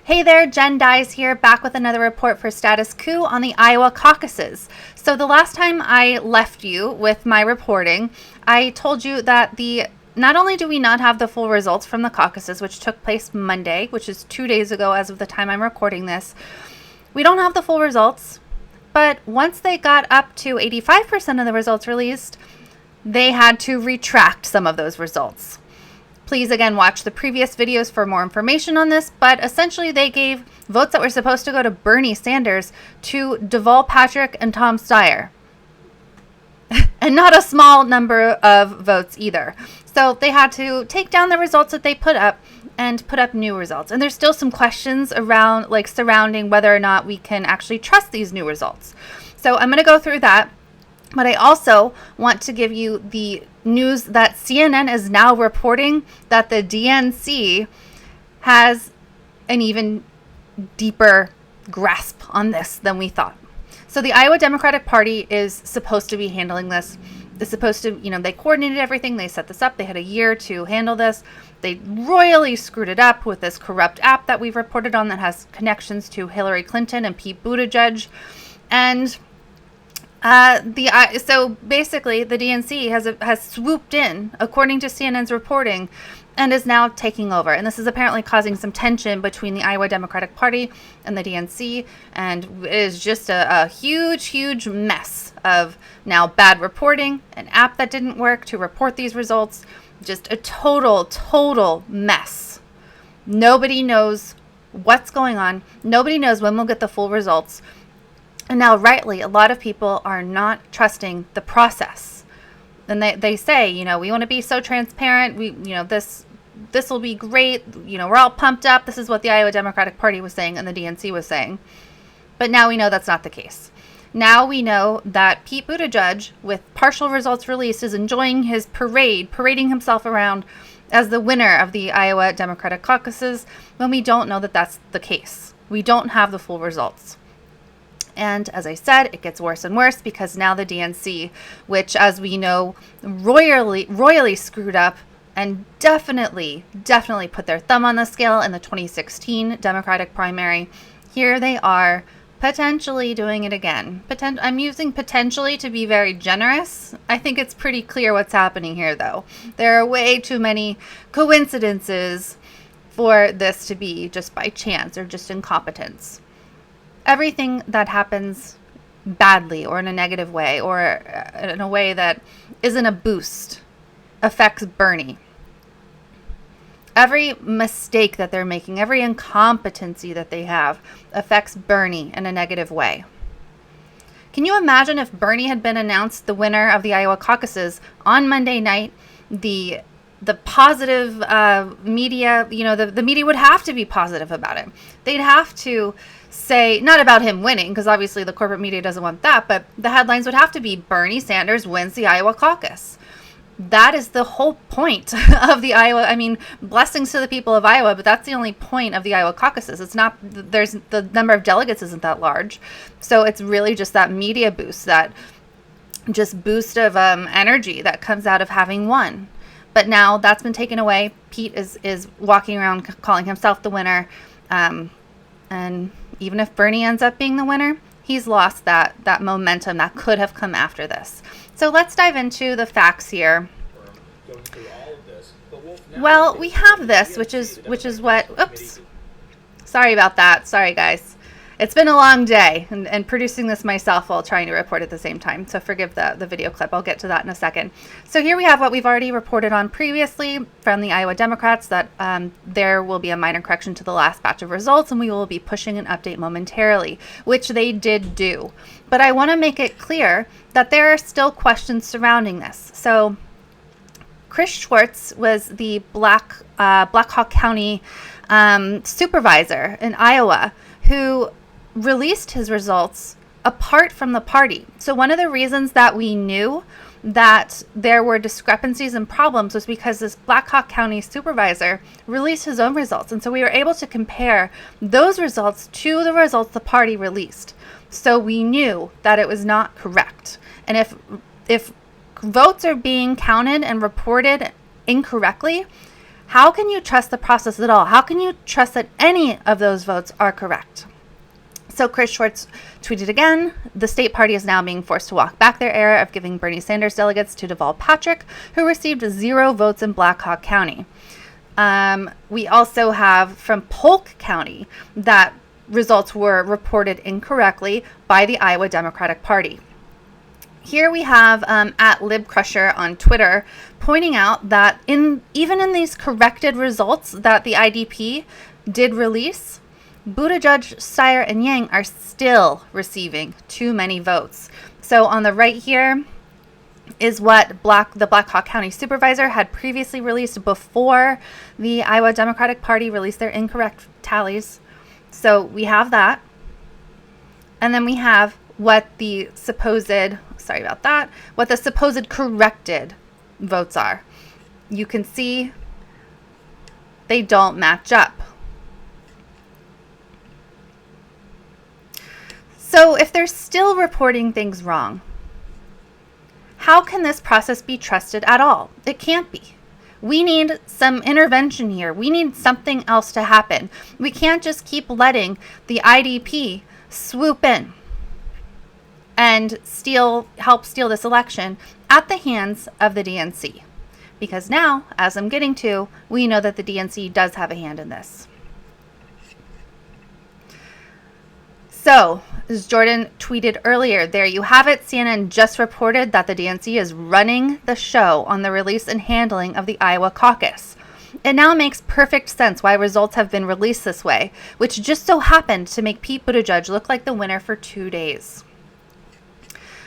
Hey there, Jenn Dize here, back with another report for Status Coup on the Iowa caucuses. So the last time I left you with my reporting, I told you that not only do we not have the full results from the caucuses, which took place Monday, which is 2 days ago as of the time I'm recording this, we don't have the full results, but once they got up to 85% of the results released, they had to retract some of those results. Please, again, watch the previous videos for more information on this, but essentially they gave votes that were supposed to go to Bernie Sanders to Deval Patrick and Tom Steyer. And not a small number of votes either. So they had to take down the results that they put up and put up new results. And there's still some questions around, surrounding whether or not we can actually trust these new results. So I'm going to go through that. But I also want to give you the news that CNN is now reporting that the DNC has an even deeper grasp on this than we thought. So the Iowa Democratic Party is supposed to be handling this. It's supposed to, they coordinated everything. They set this up. They had a year to handle this. They royally screwed it up with this corrupt app that we've reported on that has connections to Hillary Clinton and Pete Buttigieg. And so basically the DNC has swooped in, according to CNN's reporting, and is now taking over. And this is apparently causing some tension between the Iowa Democratic Party and the DNC, and it is just a huge mess of now bad reporting, an app that didn't work to report these results, just a total mess. Nobody knows what's going on. Nobody knows when we'll get the full results. And now, rightly, a lot of people are not trusting the process. And they say, we want to be so transparent. This will be great. We're all pumped up. This is what the Iowa Democratic Party was saying and the DNC was saying. But now we know that's not the case. Now we know that Pete Buttigieg, with partial results released, is enjoying his parading himself around as the winner of the Iowa Democratic caucuses, when we don't know that that's the case. We don't have the full results. And as I said, it gets worse and worse because now the DNC, which, as we know, royally screwed up and definitely put their thumb on the scale in the 2016 Democratic primary, here they are potentially doing it again. I'm using potentially to be very generous. I think it's pretty clear what's happening here, though. There are way too many coincidences for this to be just by chance or just incompetence. Everything that happens badly or in a negative way or in a way that isn't a boost affects Bernie. Every mistake that they're making, every incompetency that they have affects Bernie in a negative way. Can you imagine if Bernie had been announced the winner of the Iowa caucuses on Monday night? The positive media, the media would have to be positive about it. They'd have to say, not about him winning, because obviously the corporate media doesn't want that, but the headlines would have to be Bernie Sanders wins the Iowa caucus. That is the whole point of the Iowa. Blessings to the people of Iowa, but that's the only point of the Iowa caucuses. It's not, the number of delegates isn't that large. So it's really just that media boost, that just boost of energy that comes out of having won. But now that's been taken away. Pete is walking around calling himself the winner. And even if Bernie ends up being the winner, he's lost that momentum that could have come after this. So let's dive into the facts here. Well, we have this, which is what, oops, sorry about that. Sorry, guys. It's been a long day and producing this myself while trying to report at the same time. So forgive the video clip. I'll get to that in a second. So here we have what we've already reported on previously from the Iowa Democrats, that there will be a minor correction to the last batch of results, and we will be pushing an update momentarily, which they did do. But I want to make it clear that there are still questions surrounding this. So Chris Schwartz was the Black Hawk County supervisor in Iowa who released his results apart from the party. So one of the reasons that we knew that there were discrepancies and problems was because this Black Hawk County supervisor released his own results. And so we were able to compare those results to the results the party released. So we knew that it was not correct. And if votes are being counted and reported incorrectly, How can you trust the process at all? How can you trust that any of those votes are correct? So Chris Schwartz tweeted again, the state party is now being forced to walk back their era of giving Bernie Sanders delegates to Deval Patrick, who received 0 votes in Black Hawk County. We also have from Polk County that results were reported incorrectly by the Iowa Democratic Party. Here we have at LibCrusher on Twitter pointing out that even in these corrected results that the IDP did release, Buttigieg, Steyer, and Yang are still receiving too many votes. So on the right here is what the Black Hawk County supervisor had previously released before the Iowa Democratic Party released their incorrect tallies. So we have that. And then we have what the supposed corrected votes are. You can see they don't match up. So if they're still reporting things wrong, how can this process be trusted at all? It can't be. We need some intervention here. We need something else to happen. We can't just keep letting the IDP swoop in and help steal this election at the hands of the DNC. Because now, as I'm getting to, we know that the DNC does have a hand in this. So, as Jordan tweeted earlier, there you have it. CNN just reported that the DNC is running the show on the release and handling of the Iowa caucus. It now makes perfect sense why results have been released this way, which just so happened to make Pete Buttigieg look like the winner for 2 days.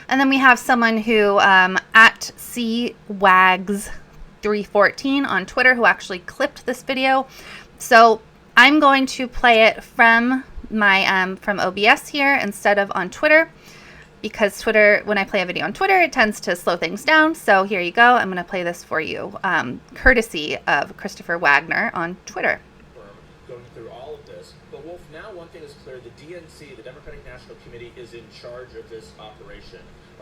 And then we have someone who, at CWags314 on Twitter, who actually clipped this video. So I'm going to play it from from OBS here instead of on Twitter, because Twitter, when I play a video on Twitter, it tends to slow things down. So here you go. I'm going to play this for you, courtesy of Christopher Wagner on Twitter. Going through all of this, but Wolf, now one thing is clear: the DNC, the Democratic National Committee, is in charge of this operation.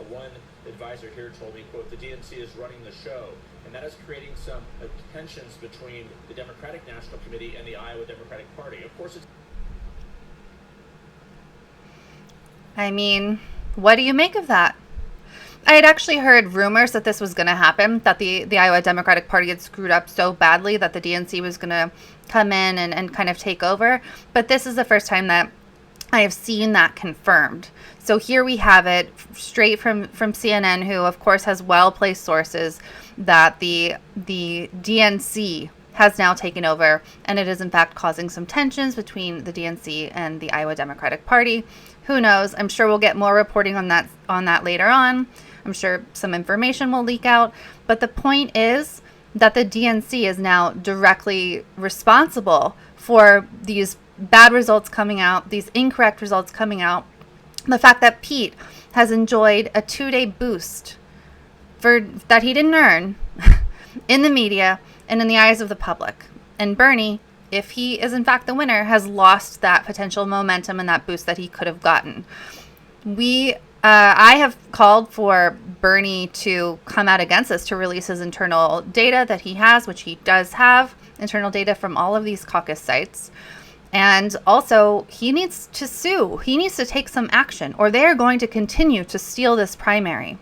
One advisor here told me, quote, the DNC is running the show, and that is creating some tensions between the Democratic National Committee and the Iowa Democratic Party. Of course, it's... I mean, what do you make of that? I had actually heard rumors that this was going to happen, that the Iowa Democratic Party had screwed up so badly that the DNC was going to come in and kind of take over. But this is the first time that I have seen that confirmed. So here we have it straight from CNN, who of course has well-placed sources, that the DNC has now taken over, and it is in fact causing some tensions between the DNC and the Iowa Democratic Party. Who knows? I'm sure we'll get more reporting on that later on. I'm sure some information will leak out. But the point is that the DNC is now directly responsible for these bad results coming out, these incorrect results coming out. The fact that Pete has enjoyed a 2-day boost that he didn't earn in the media and in the eyes of the public. And Bernie, if he is in fact the winner, has lost that potential momentum and that boost that he could have gotten. I have called for Bernie to come out against this, to release his internal data that he has, which he does have, internal data from all of these caucus sites. And also, he needs to sue. He needs to take some action, or they are going to continue to steal this primary.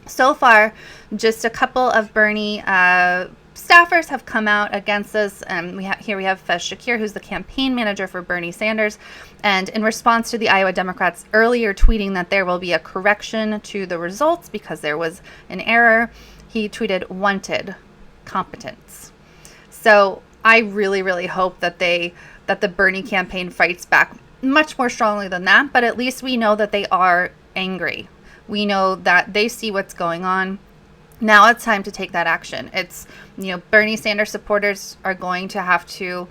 So far, just a couple of Bernie staffers have come out against this. And we have Fez Shakir, who's the campaign manager for Bernie Sanders. And in response to the Iowa Democrats earlier tweeting that there will be a correction to the results because there was an error, he tweeted, "Wanted competence." So I really, really hope that the Bernie campaign fights back much more strongly than that. But at least we know that they are angry. We know that they see what's going on. Now it's time to take that action. It's, Bernie Sanders supporters are going to have to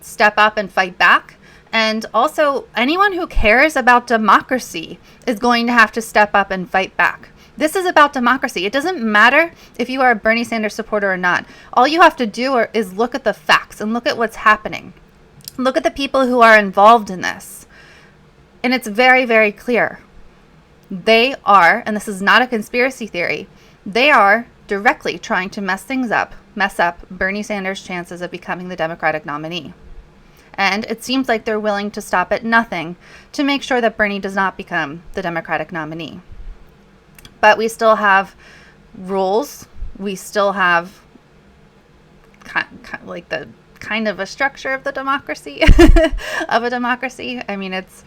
step up and fight back. And also, anyone who cares about democracy is going to have to step up and fight back. This is about democracy. It doesn't matter if you are a Bernie Sanders supporter or not. All you have to do is look at the facts and look at what's happening. Look at the people who are involved in this. And it's very, very clear. They are, and this is not a conspiracy theory, they are directly trying to mess things up mess up Bernie Sanders' chances of becoming the Democratic nominee. And it seems like they're willing to stop at nothing to make sure that Bernie does not become the Democratic nominee. But we still have rules. We still have like the kind of a structure of the democracy, of a democracy. I mean, it's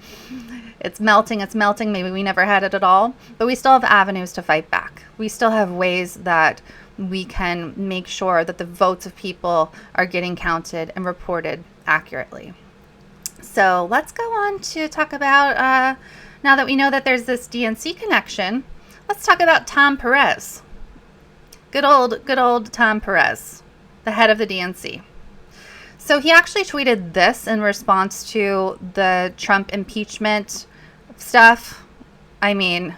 melting. Maybe we never had it at all, but we still have avenues to fight back. We still have ways that we can make sure that the votes of people are getting counted and reported accurately. So let's go on to talk about, now that we know that there's this DNC connection, let's talk about Tom Perez. Good old Tom Perez, the head of the DNC. So he actually tweeted this in response to the Trump impeachment stuff. I mean,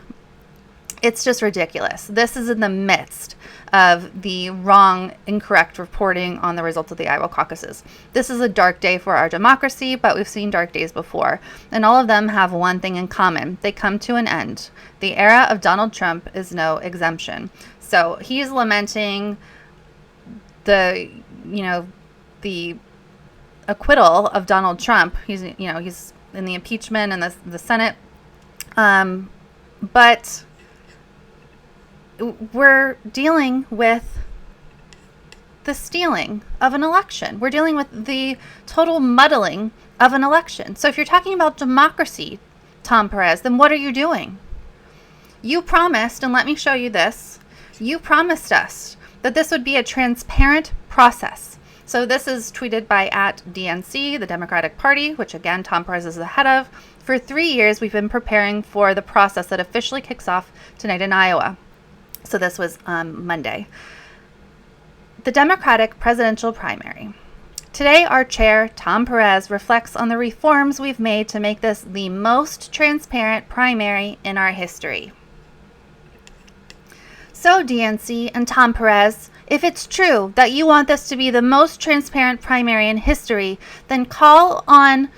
it's just ridiculous. This is in the midst of the wrong, incorrect reporting on the results of the Iowa caucuses. This is a dark day for our democracy, but we've seen dark days before. And all of them have one thing in common. They come to an end. The era of Donald Trump is no exemption. So he's lamenting the acquittal of Donald Trump. He's in the impeachment and the Senate. But we're dealing with the stealing of an election. We're dealing with the total muddling of an election. So if you're talking about democracy, Tom Perez, then what are you doing? You promised, and let me show you this, you promised us that this would be a transparent process. So this is tweeted by @DNC, the Democratic Party, which again, Tom Perez is the head of. For 3 years, we've been preparing for the process that officially kicks off tonight in Iowa. So this was Monday. The Democratic presidential primary. Today, our chair, Tom Perez, reflects on the reforms we've made to make this the most transparent primary in our history. So, DNC and Tom Perez, if it's true that you want this to be the most transparent primary in history, then call on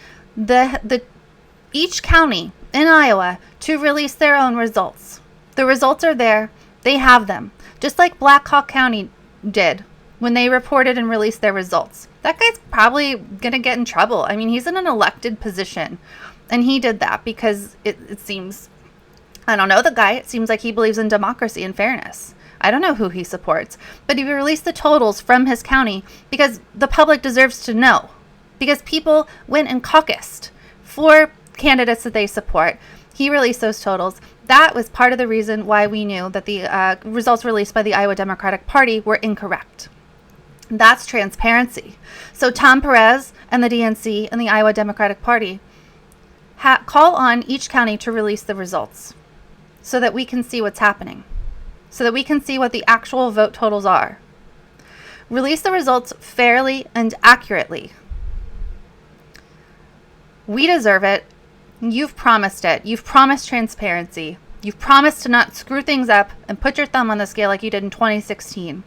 each county in Iowa to release their own results. The results are there. They have them. Just like Black Hawk County did when they reported and released their results. That guy's probably going to get in trouble. I mean, he's in an elected position. And he did that because it seems, I don't know the guy, it seems like he believes in democracy and fairness. I don't know who he supports. But he released the totals from his county because the public deserves to know. Because people went and caucused for candidates that they support. He released those totals. That was part of the reason why we knew that the results released by the Iowa Democratic Party were incorrect. That's transparency. So Tom Perez and the DNC and the Iowa Democratic Party call on each county to release the results so that we can see what's happening, so that we can see what the actual vote totals are. Release the results fairly and accurately. We deserve it. You've promised it. You've promised transparency. You've promised to not screw things up and put your thumb on the scale like you did in 2016.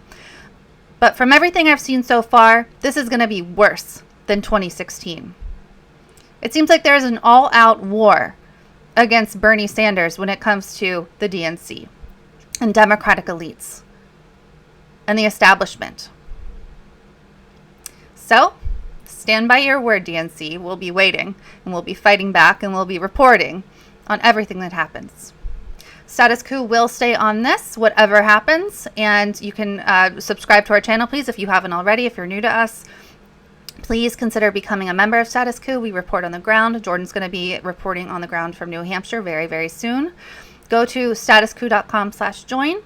But from everything I've seen so far, this is going to be worse than 2016. It seems like there is an all-out war against Bernie Sanders when it comes to the DNC and Democratic elites and the establishment. So, stand by your word, DNC. We'll be waiting, and we'll be fighting back, and we'll be reporting on everything that happens. Status Coup will stay on this, whatever happens, and you can subscribe to our channel, please, if you haven't already. If you're new to us, please consider becoming a member of Status Coup. We report on the ground. Jordan's going to be reporting on the ground from New Hampshire very, very soon. Go to statuscoup.com/join.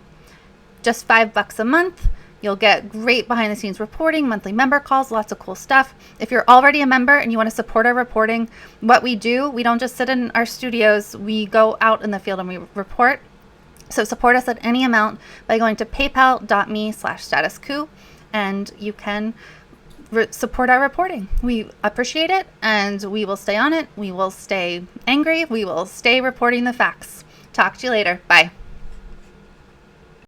Just $5 a month. You'll get great behind-the-scenes reporting, monthly member calls, lots of cool stuff. If you're already a member and you want to support our reporting, what we do, we don't just sit in our studios. We go out in the field and we report. So support us at any amount by going to paypal.me/statuscoup, and you can support our reporting. We appreciate it, and we will stay on it. We will stay angry. We will stay reporting the facts. Talk to you later. Bye.